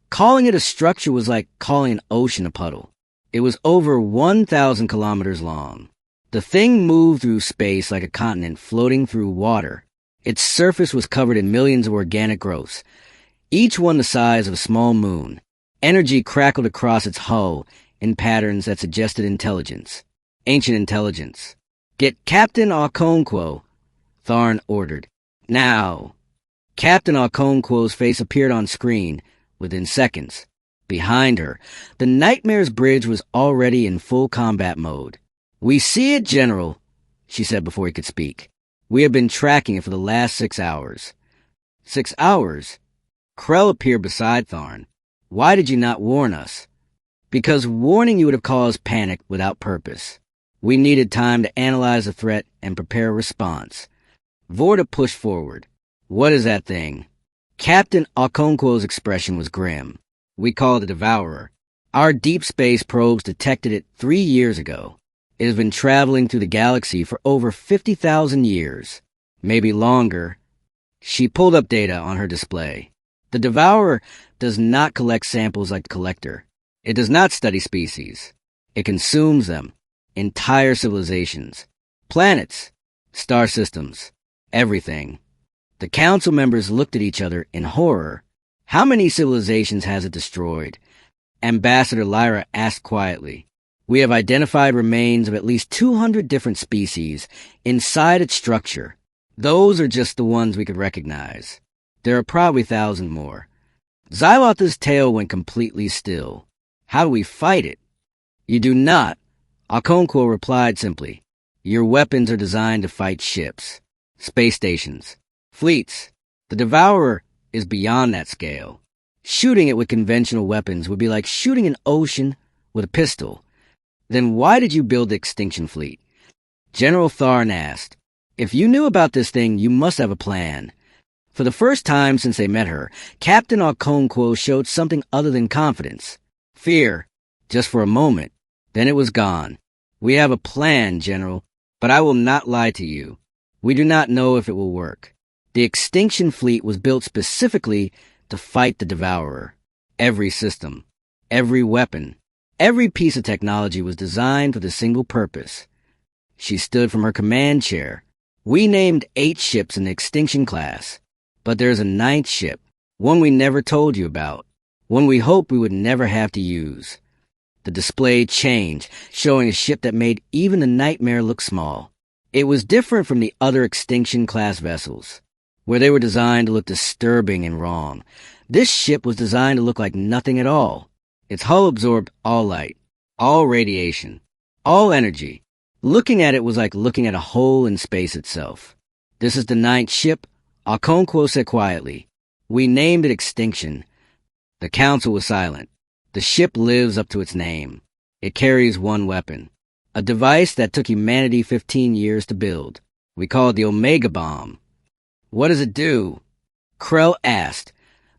calling it a structure was like calling an ocean a puddle. It was over 1,000 kilometers long. The thing moved through space like a continent floating through water. Its surface was covered in millions of organic growths, each one the size of a small moon. Energy crackled across its hull in patterns that suggested intelligence. Ancient intelligence. Get Captain Okonkwo, Tharn ordered. Now. Captain Okonkwo's face appeared on screen within seconds. Behind her, the Nightmare's bridge was already in full combat mode. We see it, General, she said before he could speak. We have been tracking it for the last 6 hours. 6 hours? Krell appeared beside Tharn. Why did you not warn us? Because warning you would have caused panic without purpose. We needed time to analyze the threat and prepare a response. Vorta pushed forward. What is that thing? Captain Okonkwo's expression was grim. We call it a Devourer. Our deep space probes detected it 3 years ago. It has been traveling through the galaxy for over 50,000 years. Maybe longer. She pulled up data on her display. The Devourer does not collect samples like the Collector. It does not study species. It consumes them. Entire civilizations. Planets. Star systems. Everything. The council members looked at each other in horror. How many civilizations has it destroyed? Ambassador Lyra asked quietly. We have identified remains of at least 200 different species inside its structure. Those are just the ones we could recognize. There are probably 1,000 more. Xylotha's tail went completely still. How do we fight it? You do not. Okonkwo replied simply. Your weapons are designed to fight ships, space stations, fleets. The Devourer is beyond that scale. Shooting it with conventional weapons would be like shooting an ocean with a pistol. Then why did you build the Extinction Fleet? General Tharn asked. If you knew about this thing, you must have a plan. For the first time since they met her, Captain Okonkwo showed something other than confidence. Fear. Just for a moment. Then it was gone. We have a plan, General, but I will not lie to you. We do not know if it will work. The Extinction Fleet was built specifically to fight the Devourer. Every system, every weapon, every piece of technology was designed for the single purpose. She stood from her command chair. We named 8 ships in the Extinction class, but there's a 9th ship, one we never told you about, one we hoped we would never have to use. The display changed, showing a ship that made even the Nightmare look small. It was different from the other Extinction-class vessels, where they were designed to look disturbing and wrong. This ship was designed to look like nothing at all. Its hull absorbed all light, all radiation, all energy. Looking at it was like looking at a hole in space itself. This is the 9th ship, Okonkwo said quietly. We named it Extinction. The council was silent. The ship lives up to its name. It carries one weapon, a device that took humanity 15 years to build. We call it the Omega Bomb. What does it do? Krell asked,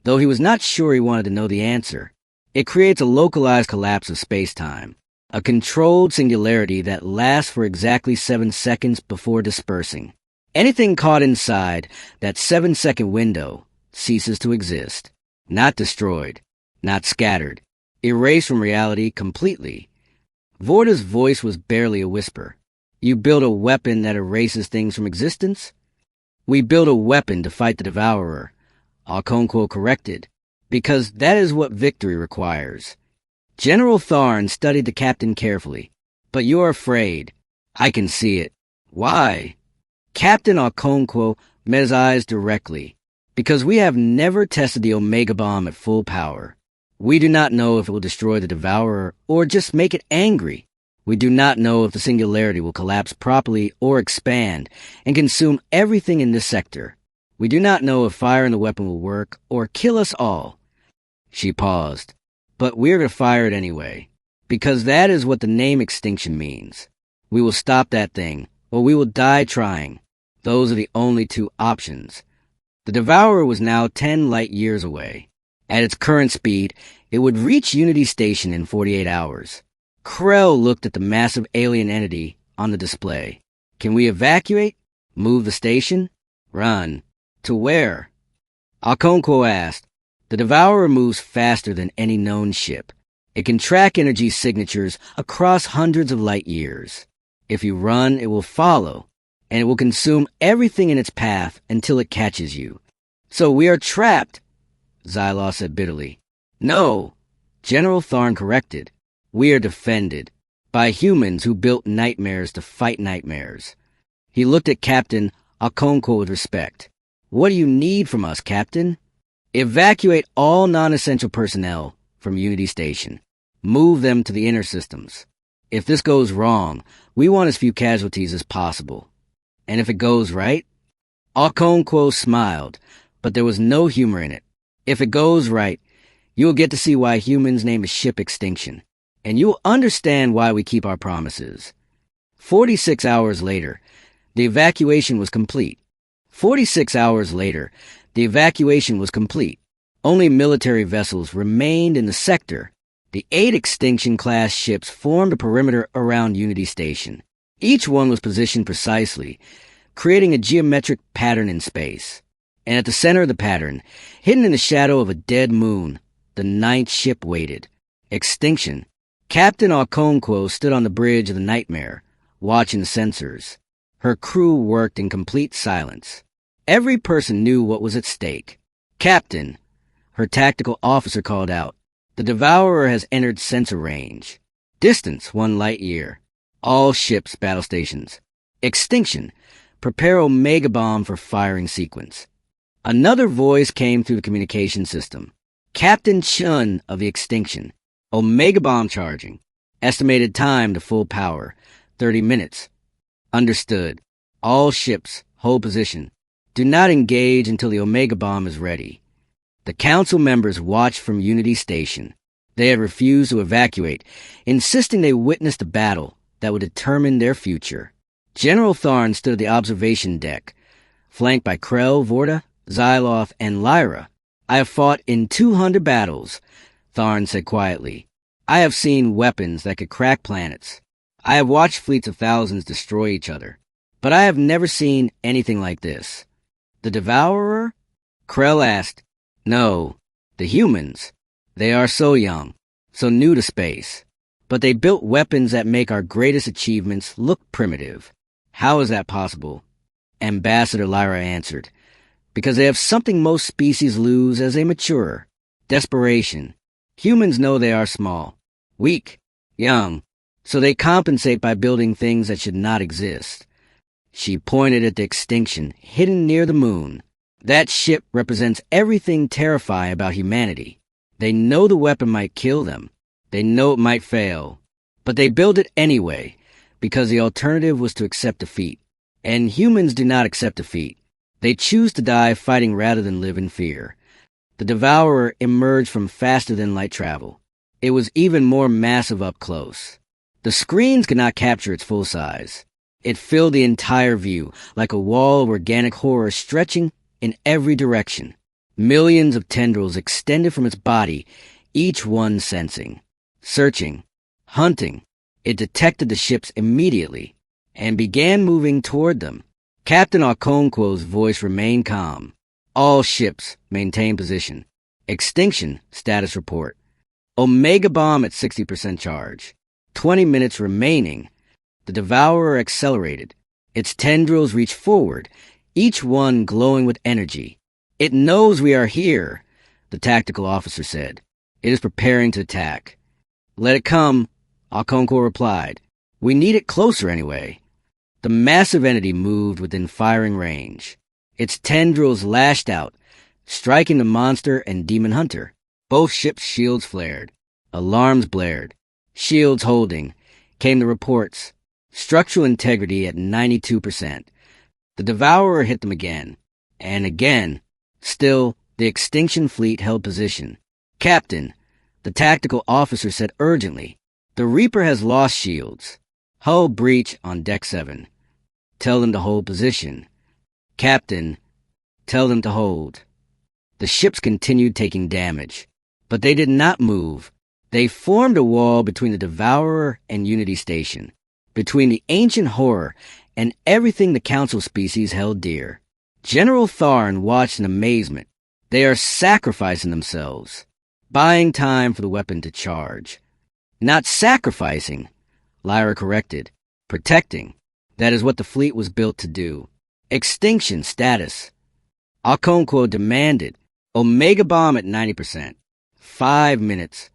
though he was not sure he wanted to know the answer. It creates a localized collapse of space-time, a controlled singularity that lasts for exactly 7 seconds before dispersing. Anything caught inside that 7-second window ceases to exist, not destroyed, not scattered. Erased from reality completely. Vorta's voice was barely a whisper. You build a weapon that erases things from existence? We build a weapon to fight the Devourer, Okonkwo corrected, because that is what victory requires. General Tharn studied the captain carefully. But you are afraid. I can see it. Why? Captain Okonkwo met his eyes directly. Because we have never tested the Omega Bomb at full power. We do not know if it will destroy the Devourer or just make it angry. We do not know if the singularity will collapse properly or expand and consume everything in this sector. We do not know if firing the weapon will work or kill us all. She paused. But we're going to fire it anyway. Because that is what the name extinction means. We will stop that thing, or we will die trying. Those are the only two options. The Devourer was now 10 light years away. At its current speed, it would reach Unity Station in 48 hours. Krell looked at the massive alien entity on the display. Can we evacuate? Move the station? Run. To where? Okonkwo asked. The Devourer moves faster than any known ship. It can track energy signatures across hundreds of light years. If you run, it will follow, and it will consume everything in its path until it catches you. So we are trapped, Xylos said bitterly. No, General Tharn corrected. We are defended by humans who built nightmares to fight nightmares. He looked at Captain Okonkwo with respect. What do you need from us, Captain? Evacuate all non-essential personnel from Unity Station. Move them to the inner systems. If this goes wrong, we want as few casualties as possible. And if it goes right? Okonkwo smiled, but there was no humor in it. If it goes right, you'll get to see why humans name a ship Extinction, and you'll understand why we keep our promises. 46 hours later, the evacuation was complete. 46 hours later, the evacuation was complete. Only military vessels remained in the sector. The 8 Extinction-class ships formed a perimeter around Unity Station. Each one was positioned precisely, creating a geometric pattern in space. And at the center of the pattern, hidden in the shadow of a dead moon, the 9th ship waited. Extinction. Captain Okonkwo stood on the bridge of the Nightmare, watching the sensors. Her crew worked in complete silence. Every person knew what was at stake. Captain, her tactical officer called out. The Devourer has entered sensor range. Distance 1 light year. All ships, battle stations. Extinction. Prepare Omega Bomb for firing sequence. Another voice came through the communication system. Captain Chun of the Extinction. Omega Bomb charging. Estimated time to full power. 30 minutes. Understood. All ships, hold position. Do not engage until the Omega Bomb is ready. The council members watched from Unity Station. They had refused to evacuate, insisting they witnessed a battle that would determine their future. General Tharn stood at the observation deck, flanked by Krell, Vorta, Xyloth, and Lyra. I have fought in 200 battles, Tharn said quietly. I have seen weapons that could crack planets. I have watched fleets of thousands destroy each other. But I have never seen anything like this. The Devourer? Krell asked. No, the humans. They are so young, so new to space. But they built weapons that make our greatest achievements look primitive. How is that possible? Ambassador Lyra answered. Because they have something most species lose as they mature. Desperation. Humans know they are small, weak, young, so they compensate by building things that should not exist. She pointed at the Extinction, hidden near the moon. That ship represents everything terrifying about humanity. They know the weapon might kill them. They know it might fail. But they build it anyway, because the alternative was to accept defeat. And humans do not accept defeat. They choose to die fighting rather than live in fear. The Devourer emerged from faster-than-light travel. It was even more massive up close. The screens could not capture its full size. It filled the entire view, like a wall of organic horror stretching in every direction. Millions of tendrils extended from its body, each one sensing, searching, hunting. It detected the ships immediately and began moving toward them. Captain Okonkwo's voice remained calm. All ships maintain position. Extinction status report. Omega Bomb at 60% charge. 20 minutes remaining. The Devourer accelerated. Its tendrils reached forward, each one glowing with energy. It knows we are here, the tactical officer said. It is preparing to attack. Let it come, Okonkwo replied. We need it closer anyway. The massive entity moved within firing range. Its tendrils lashed out, striking the monster and demon hunter. Both ships' shields flared. Alarms blared. Shields holding. Came the reports. Structural integrity at 92%. The Devourer hit them again. And again. Still, the Extinction fleet held position. Captain, the tactical officer said urgently, The Reaper has lost shields. Hull breach on deck 7. Tell them to hold position. Captain, tell them to hold. The ships continued taking damage, but they did not move. They formed a wall between the Devourer and Unity Station, between the ancient horror and everything the Council species held dear. General Tharn watched in amazement. They are sacrificing themselves, buying time for the weapon to charge. Not sacrificing, Lyra corrected. Protecting. That is what the fleet was built to do. Extinction status. Okonkwo demanded. Omega bomb at 90%. 5 minutes.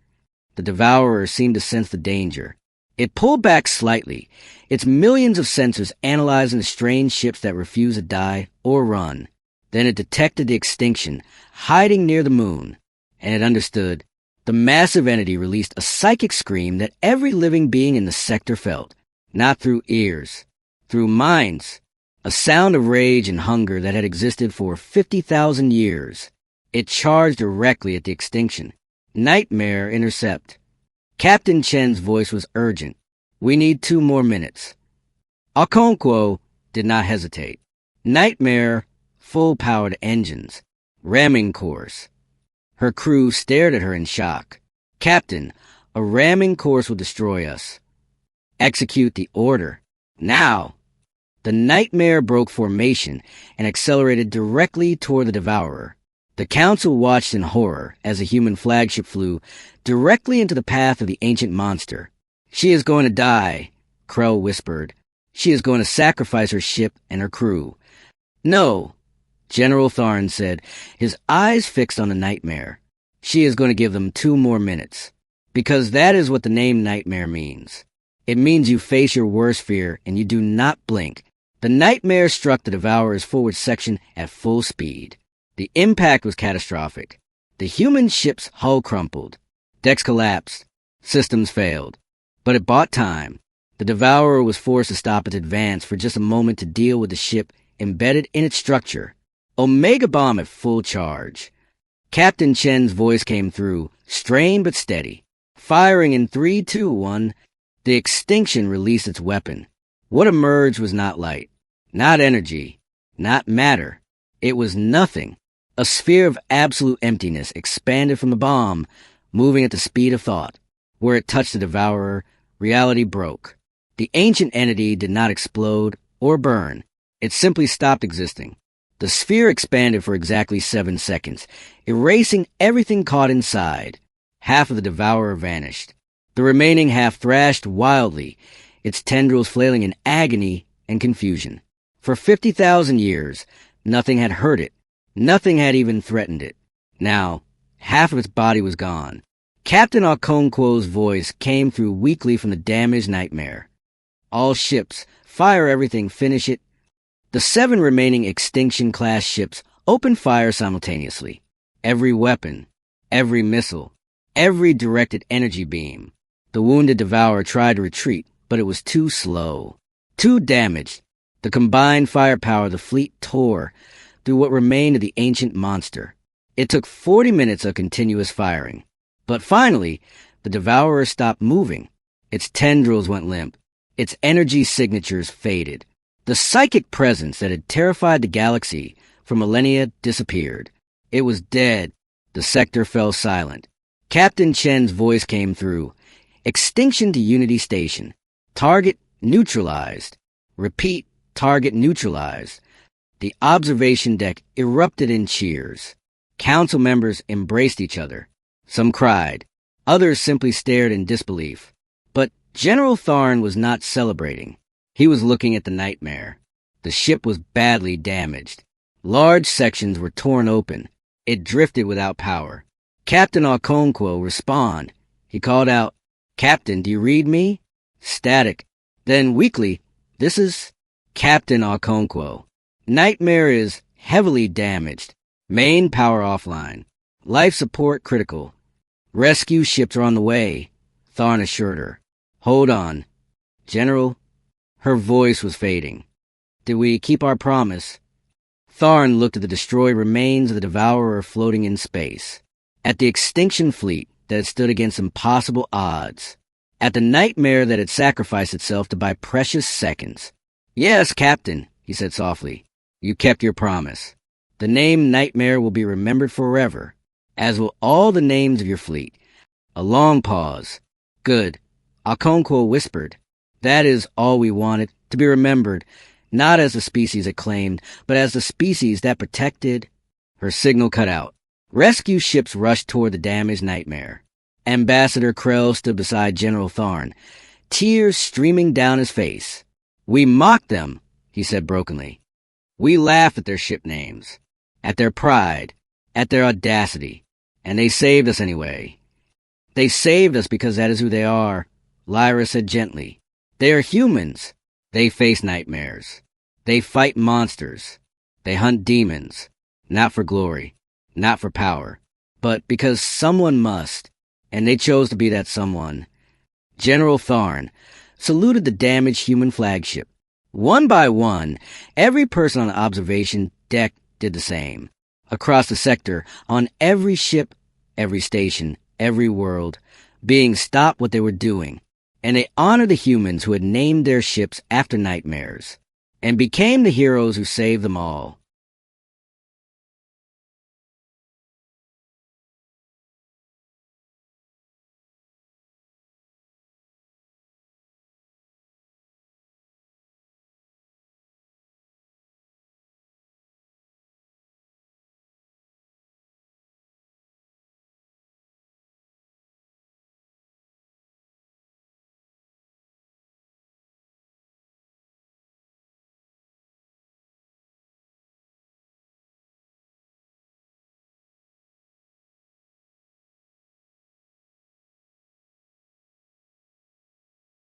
The Devourer seemed to sense the danger. It pulled back slightly, its millions of sensors analyzing the strange ships that refused to die or run. Then it detected the extinction, hiding near the moon, and it understood. The massive entity released a psychic scream that every living being in the sector felt, not through ears, through minds, a sound of rage and hunger that had existed for 50,000 years. It charged directly at the extinction. Nightmare intercept. Captain Chen's voice was urgent. We need 2 more minutes. Okonkwo did not hesitate. Nightmare, full-powered engines, ramming course. Her crew stared at her in shock. Captain, a ramming course will destroy us. Execute the order. Now! The Nightmare broke formation and accelerated directly toward the Devourer. The Council watched in horror as a human flagship flew directly into the path of the ancient monster. She is going to die, Krell whispered. She is going to sacrifice her ship and her crew. No, General Tharn said, his eyes fixed on the Nightmare. She is going to give them 2 more minutes. Because that is what the name Nightmare means. It means you face your worst fear and you do not blink. The Nightmare struck the Devourer's forward section at full speed. The impact was catastrophic. The human ship's hull crumpled. Decks collapsed. Systems failed. But it bought time. The Devourer was forced to stop its advance for just a moment to deal with the ship embedded in its structure. Omega bomb at full charge. Captain Chen's voice came through, strained but steady. Firing in 3, 2, 1. The extinction released its weapon. What emerged was not light, not energy, not matter. It was nothing. A sphere of absolute emptiness expanded from the bomb, moving at the speed of thought. Where it touched the Devourer, reality broke. The ancient entity did not explode or burn. It simply stopped existing. The sphere expanded for exactly 7 seconds, erasing everything caught inside. Half of the Devourer vanished. The remaining half thrashed wildly, its tendrils flailing in agony and confusion. For 50,000 years, nothing had hurt it. Nothing had even threatened it. Now, half of its body was gone. Captain Okonkwo's voice came through weakly from the damaged Nightmare. All ships, fire everything, finish it. The 7 remaining Extinction-class ships opened fire simultaneously. Every weapon, every missile, every directed energy beam. The wounded Devourer tried to retreat, but it was too slow. Too damaged. The combined firepower of the fleet tore through what remained of the ancient monster. It took 40 minutes of continuous firing. But finally, the Devourer stopped moving. Its tendrils went limp. Its energy signatures faded. The psychic presence that had terrified the galaxy for millennia disappeared. It was dead. The sector fell silent. Captain Chen's voice came through. Extinction to Unity Station. Target neutralized. Repeat, target neutralized. The observation deck erupted in cheers. Council members embraced each other. Some cried. Others simply stared in disbelief. But General Tharn was not celebrating. He was looking at the Nightmare. The ship was badly damaged. Large sections were torn open. It drifted without power. Captain Okonkwo responded. He called out, "Captain, do you read me?" Static. Then weakly, "This is Captain Okonkwo. Nightmare is heavily damaged. Main power offline. Life support critical. Rescue ships are on the way," Tharn assured her. "Hold on. General." Her voice was fading. "Did we keep our promise?" Tharn looked at the destroyed remains of the Devourer floating in space. At the extinction fleet that had stood against impossible odds. at the nightmare that had sacrificed itself to buy precious seconds. "Yes, Captain," he said softly. "You kept your promise. The name Nightmare will be remembered forever, as will all the names of your fleet." A long pause. "Good," Okonkwo whispered. "That is all we wanted, to be remembered, not as the species it claimed, but as the species that protected." Her signal cut out. Rescue ships rushed toward the damaged Nightmare. Ambassador Krell stood beside General Tharn, tears streaming down his face. "We mocked them," he said brokenly. "We laughed at their ship names, at their pride, at their audacity, and they saved us anyway. They saved us because that is who they are," Lyra said gently. "They are humans. They face nightmares. They fight monsters. They hunt demons, not for glory, not for power, but because someone must, and they chose to be that someone." General Tharn saluted the damaged human flagship. One by one, every person on the observation deck did the same. Across the sector, on every ship, every station, every world, beings stopped what they were doing, and they honored the humans who had named their ships after nightmares, and became the heroes who saved them all.